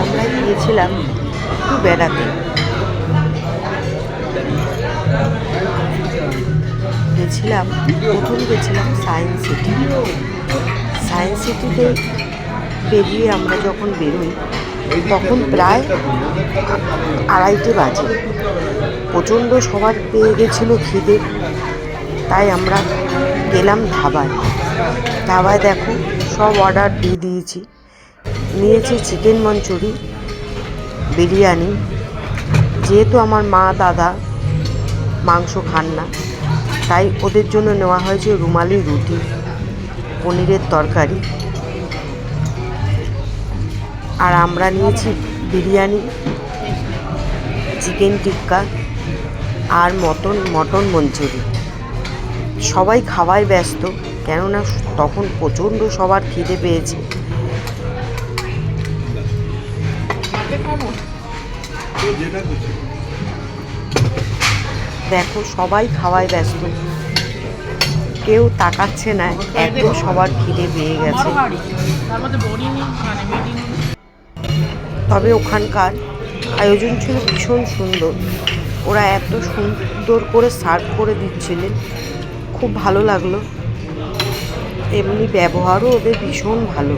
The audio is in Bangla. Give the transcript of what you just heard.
আমরা গিয়েছিলাম একটু বেড়াতে। প্রথম গেছিলাম সায়েন্স সিটি। সায়েন্স সিটিতে বেরিয়ে আমরা যখন বেরোই তখন প্রায় 2:30 বাজে। প্রচণ্ড সবার পেয়ে গেছিলো খিদে, তাই আমরা গেলাম ধাবায়। দেখো সব অর্ডার দিয়ে দিয়েছি। নিয়েছি চিকেন মঞ্চুরি, বিরিয়ানি। যেহেতু আমার মা দাদা মাংস খান না, তাই ওদের জন্য নেওয়া হয়েছে রুমালি রুটি, পনিরের তরকারি। আর আমরা নিয়েছি বিরিয়ানি, চিকেন টিক্কা আর মটন মঞ্চুরি। সবাই খাওয়ায় ব্যস্ত, কেননা তখন প্রচণ্ড সবার খিদে পেয়েছে। দেখো সবাই খাওয়ায় ব্যস্ত, কেউ তাকাচ্ছে না, এত সবার খিদে পেয়ে গেছে। তবে ওখানকার আয়োজন ছিল ভীষণ সুন্দর। ওরা এত সুন্দর করে সার্ভ করে দিচ্ছিলেন, খুব ভালো লাগলো। এমনি ব্যবহারও ওদের ভীষণ ভালো।